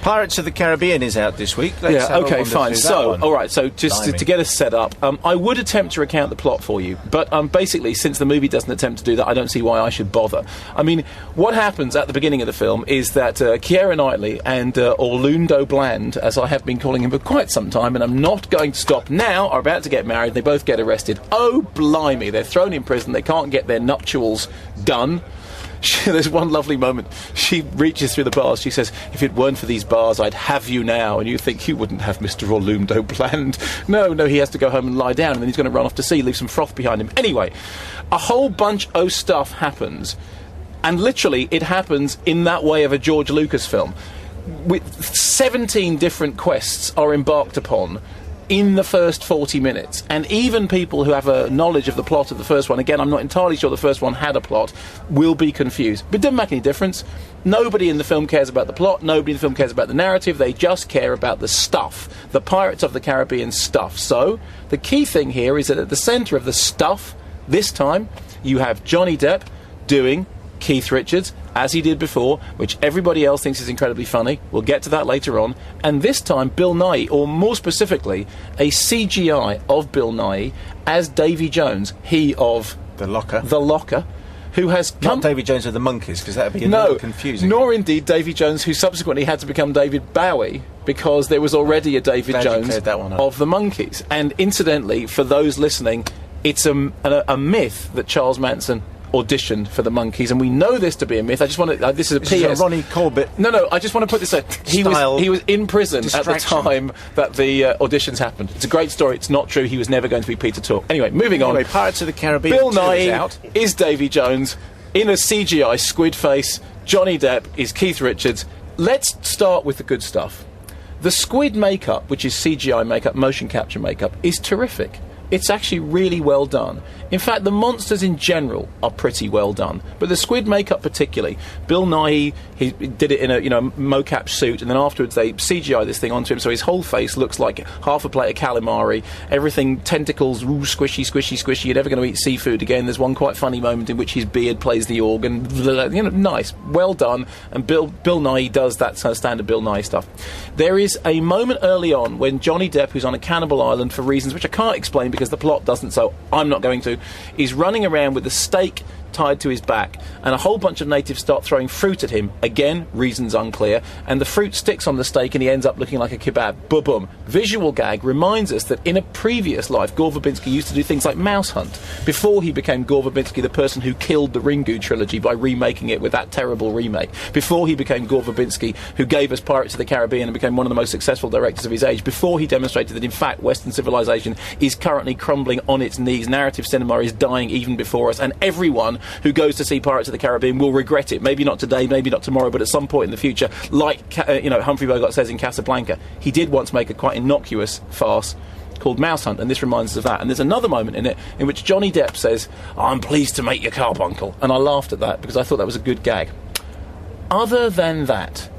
Pirates of the Caribbean is out this week. Let's have a okay, wander fine. through So, that one. all right, so just to get us set up, I would attempt to recount the plot for you, but basically, since the movie doesn't attempt to do that, I don't see why I should bother. I mean, what happens at the beginning of the film is that Keira Knightley and Orlando Bland, as I have been calling him for quite some time, and I'm not going to stop now, are about to get married. They both get arrested. Oh, blimey, they're thrown in prison. They can't get their nuptials done. There's one lovely moment. She reaches through the bars. She says, "If it weren't for these bars, I'd have you now." And you think, you wouldn't have Mr. Orlando Bland. No, he has to go home and lie down, and then he's going to run off to sea, leave some froth behind him. Anyway, a whole bunch of stuff happens. And literally, it happens in that way of a George Lucas film. With 17 different quests are embarked upon in the first 40 minutes, and even people who have a knowledge of the plot of the first one, again, I'm not entirely sure the first one had a plot, will be confused. But it doesn't make any difference. Nobody in the film cares about the plot, nobody in the film cares about the narrative, they just care about the stuff, the Pirates of the Caribbean stuff. So, the key thing here is that at the centre of the stuff, this time, you have Johnny Depp doing Keith Richards, as he did before, which everybody else thinks is incredibly funny. We'll get to that later on. And this time, Bill Nighy, or more specifically, a CGI of Bill Nighy as Davy Jones, he of The Locker. Who has come... Not Davy Jones of the Monkees, because that would be a little confusing. Nor indeed Davy Jones, who subsequently had to become David Bowie, because there was already a David Jones of the Monkees. And incidentally, for those listening, it's a myth that Charles Manson auditioned for the Monkees, and we know this to be a myth. I just want to... this is a PS. Is a Ronnie Corbett... No, I just want to put this out. He was in prison at the time that the auditions happened. It's a great story. It's not true. He was never going to be Peter Tork. Anyway, moving on. Pirates of the Caribbean Bill Nighy is Davy Jones in a CGI squid face. Johnny Depp is Keith Richards. Let's start with the good stuff. The squid makeup, which is CGI makeup, motion capture makeup, is terrific. It's actually really well done. In fact, the monsters in general are pretty well done, but the squid makeup particularly. Bill Nighy, he did it in a mocap suit, and then afterwards they CGI this thing onto him, so his whole face looks like half a plate of calamari. Everything tentacles, squishy. You're never going to eat seafood again. There's one quite funny moment in which his beard plays the organ. Nice, well done. And Bill Nighy does that kind of standard Bill Nighy stuff. There is a moment early on when Johnny Depp, who's on a cannibal island for reasons which I can't explain because the plot doesn't, so I'm not going to, is running around with a stake tied to his back, and a whole bunch of natives start throwing fruit at him. Again, reasons unclear, and the fruit sticks on the stake and he ends up looking like a kebab. Boom. Visual gag reminds us that in a previous life, Gore Verbinski used to do things like Mouse Hunt, before he became Gore Verbinski, the person who killed the Ringu trilogy by remaking it with that terrible remake, before he became Gore Verbinski, who gave us Pirates of the Caribbean and became one of the most successful directors of his age, before he demonstrated that in fact Western civilization is currently crumbling on its knees, narrative cinema is dying even before us, and everyone who goes to see Pirates of the Caribbean will regret it. Maybe not today, maybe not tomorrow, but at some point in the future, like Humphrey Bogart says in Casablanca, he did once make a quite innocuous farce called Mouse Hunt, and this reminds us of that. And there's another moment in it in which Johnny Depp says, "I'm pleased to make your carbuncle," and I laughed at that because I thought that was a good gag. Other than that,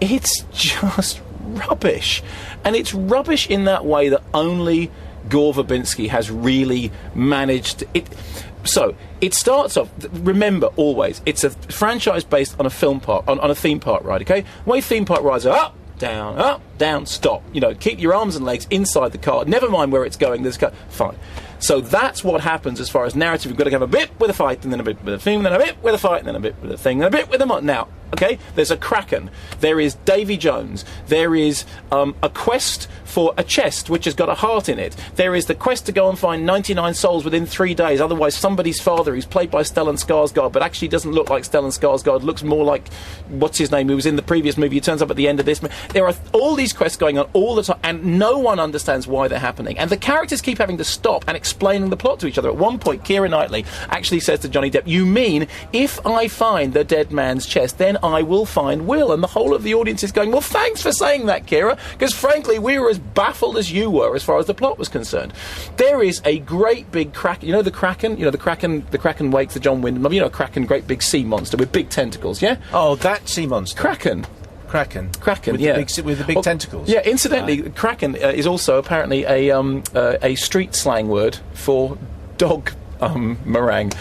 it's just rubbish, and it's rubbish in that way that only Gore Verbinski has really managed it. So, it starts off, remember always, it's a franchise based on a film park, on a theme park ride, okay? The way theme park rides are up, down, stop. Keep your arms and legs inside the car, never mind where it's going, fine. So that's what happens as far as narrative. You've got to have a bit with a fight, and then a bit with a thing, then a bit with a fight, and then a bit with a thing, and a bit with a... Now, okay, there's a Kraken, there is Davy Jones, there is a quest for a chest which has got a heart in it, there is the quest to go and find 99 souls within 3 days, otherwise somebody's father, who's played by Stellan Skarsgård, but actually doesn't look like Stellan Skarsgård, looks more like, what's his name, who was in the previous movie, he turns up at the end of this. There are all these quests going on all the time, and no one understands why they're happening, and the characters keep having to stop and explaining the plot to each other. At one point, Keira Knightley actually says to Johnny Depp, "You mean, if I find the dead man's chest, then I will find Will?" And the whole of the audience is going, "Well, thanks for saying that, Keira, because frankly, we were as baffled as you were as far as the plot was concerned." There is a great big Kraken, the Kraken, the Kraken wake for John Wyndham, Kraken, great big sea monster with big tentacles, yeah? Oh, that sea monster. Kraken, with yeah. With the big tentacles. Yeah, incidentally, Kraken is also apparently a street slang word for dog meringue.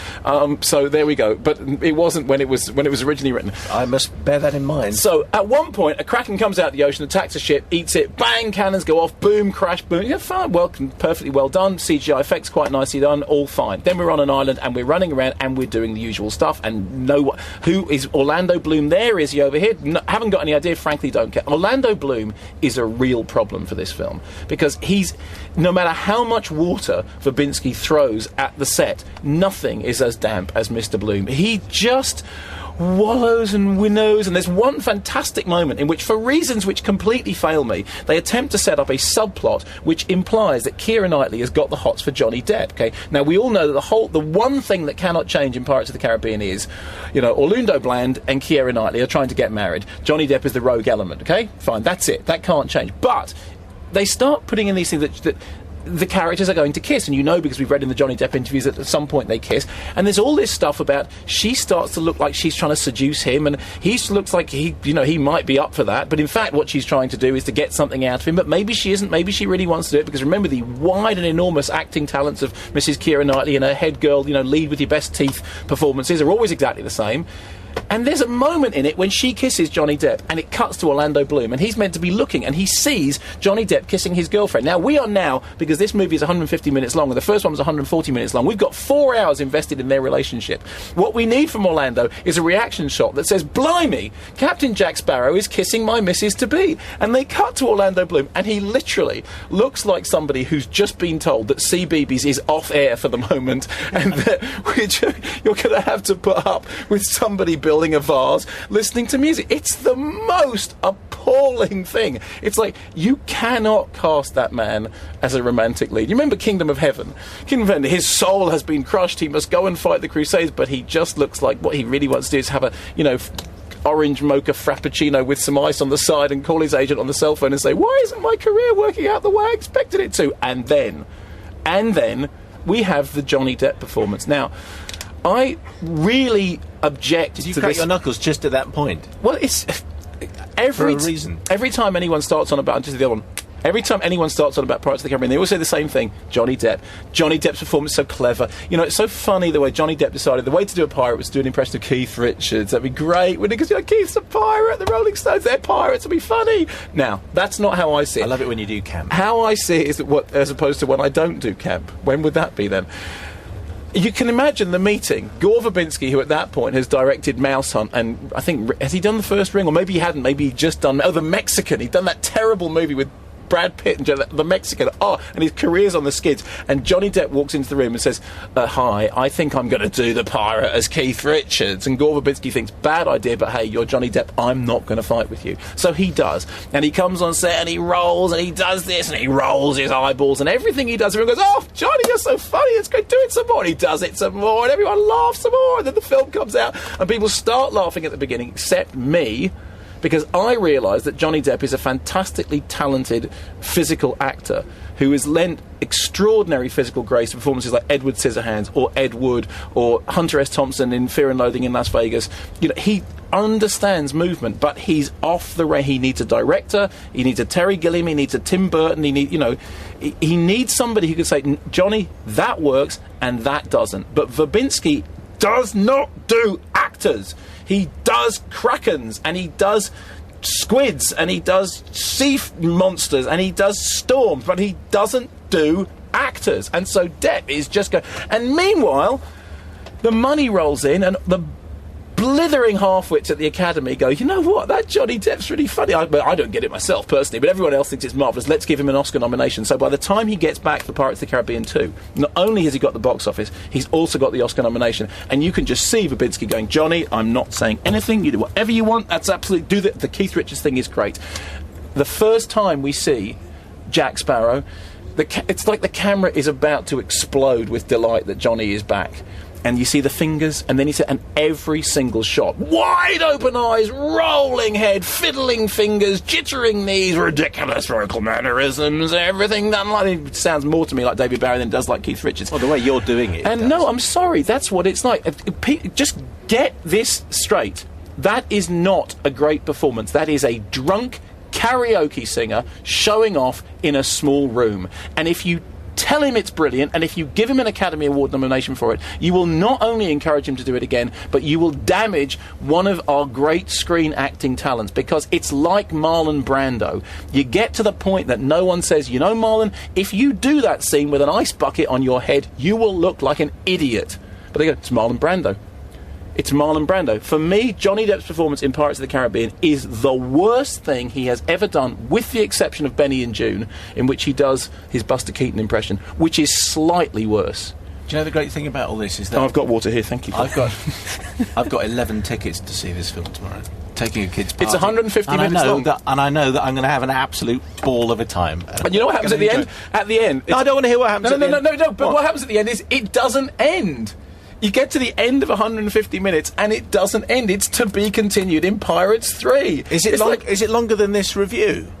So there we go. But it wasn't when it was originally written. I must bear that in mind. So at one point, a kraken comes out of the ocean, attacks a ship, eats it, bang, cannons go off, boom, crash, boom. Yeah, fine, well, perfectly well done. CGI effects quite nicely done, all fine. Then we're on an island and we're running around and we're doing the usual stuff. And who is Orlando Bloom? There is he over here? No, haven't got any idea. Frankly, don't care. Orlando Bloom is a real problem for this film because no matter how much water Verbinski throws at the set, nothing is as damp as Mr. Bloom. He just wallows and winnows, and there's one fantastic moment in which, for reasons which completely fail me, they attempt to set up a subplot which implies that Keira Knightley has got the hots for Johnny Depp. Okay, now we all know that the one thing that cannot change in Pirates of the Caribbean is, Orlando Bland and Keira Knightley are trying to get married. Johnny Depp is the rogue element. Okay, fine, that's it. That can't change. But they start putting in these things that the characters are going to kiss, and because we've read in the Johnny Depp interviews that at some point they kiss, and there's all this stuff about she starts to look like she's trying to seduce him, and he looks like he might be up for that, but in fact what she's trying to do is to get something out of him, but maybe she isn't, maybe she really wants to do it, because remember the wide and enormous acting talents of Mrs. Keira Knightley and her head girl, lead with your best teeth performances are always exactly the same. And there's a moment in it when she kisses Johnny Depp and it cuts to Orlando Bloom and he's meant to be looking and he sees Johnny Depp kissing his girlfriend. Now, because this movie is 150 minutes long and the first one was 140 minutes long, we've got 4 hours invested in their relationship. What we need from Orlando is a reaction shot that says, "Blimey, Captain Jack Sparrow is kissing my Mrs.-to-be." And they cut to Orlando Bloom and he literally looks like somebody who's just been told that CBeebies is off air for the moment and that you're going to have to put up with somebody building a vase, listening to music. It's the most appalling thing. It's like, you cannot cast that man as a romantic lead. You remember Kingdom of Heaven? His soul has been crushed, he must go and fight the Crusades, but he just looks like what he really wants to do is have a, orange mocha frappuccino with some ice on the side and call his agent on the cell phone and say, "Why isn't my career working out the way I expected it to?" And then we have the Johnny Depp performance. Now, I really object to this. Did you crack your knuckles just at that point? Well, it's for a reason. Every time anyone starts on about just the other one. Every time anyone starts on about Pirates of the Caribbean, they always say the same thing: Johnny Depp. Johnny Depp's performance is so clever. It's so funny the way Johnny Depp decided the way to do a pirate was to do an impression of Keith Richards. That'd be great, wouldn't it? Because Keith's a pirate, the Rolling Stones, they're pirates, it'd be funny. Now, that's not how I see it. I love it when you do camp. How I see it is that as opposed to when I don't do camp. When would that be then? You can imagine the meeting. Gore Verbinski, who at that point has directed Mouse Hunt, and I think, has he done The First Ring? Or maybe he hadn't, maybe he'd just done, The Mexican. He'd done that terrible movie with Brad Pitt and the Mexican. And his career's on the skids. And Johnny Depp walks into the room and says, "Hi, I think I'm going to do the pirate as Keith Richards." And Gore Verbinski thinks, "Bad idea, but hey, you're Johnny Depp. I'm not going to fight with you." So he does. And he comes on set and he rolls and he does this and he rolls his eyeballs and everything he does, everyone goes, "Oh, Johnny, you're so funny. Let's go do it some more." And he does it some more and everyone laughs some more. And then the film comes out and people start laughing at the beginning, except me, because I realise that Johnny Depp is a fantastically talented physical actor who has lent extraordinary physical grace to performances like Edward Scissorhands or Ed Wood or Hunter S. Thompson in Fear and Loathing in Las Vegas. He understands movement, but he's off the rail. He needs a director, he needs a Terry Gilliam, he needs a Tim Burton, he needs somebody who can say, "Johnny, that works and that doesn't." But Verbinski does not do actors. He does krakens, and he does squids, and he does sea monsters, and he does storms, but he doesn't do actors. And so Depp is just going... And meanwhile, the money rolls in, and the blithering half-wits at the Academy go, "You know what, that Johnny Depp's really funny." I don't get it myself, personally, but everyone else thinks it's marvellous. Let's give him an Oscar nomination. So by the time he gets back for Pirates of the Caribbean 2, not only has he got the box office, he's also got the Oscar nomination. And you can just see Verbinski going, "Johnny, I'm not saying anything. You do whatever you want. That's absolutely... Do the Keith Richards thing is great." The first time we see Jack Sparrow, it's like the camera is about to explode with delight that Johnny is back. And you see the fingers, and then and every single shot, wide open eyes, rolling head, fiddling fingers, jittering knees, ridiculous vocal mannerisms, everything done like... It sounds more to me like David Bowie than it does like Keith Richards. Well, the way you're doing it. And no, I'm sorry, that's what it's like. Just get this straight. That is not a great performance. That is a drunk karaoke singer showing off in a small room. And if you tell him it's brilliant, and if you give him an Academy Award nomination for it, you will not only encourage him to do it again, but you will damage one of our great screen acting talents, because it's like Marlon Brando. You get to the point that no one says, you know, Marlon, if you do that scene with an ice bucket on your head, you will look like an idiot. But they go, it's Marlon Brando. It's Marlon Brando. For me, Johnny Depp's performance in Pirates of the Caribbean is the worst thing he has ever done, with the exception of Benny and June, in which he does his Buster Keaton impression, which is slightly worse. Do you know the great thing about all this is that... Oh, I've got water here, thank you. I've got 11 tickets to see this film tomorrow. Taking a kid's party. It's 150 minutes long. And I know that I'm going to have an absolute ball of a time. And you know what happens at the end? At the end... No, I don't want to hear what happens at the end. No, but what happens at the end is it doesn't end. You get to the end of 150 minutes and it doesn't end. It's to be continued in Pirates 3. Is it longer than this review?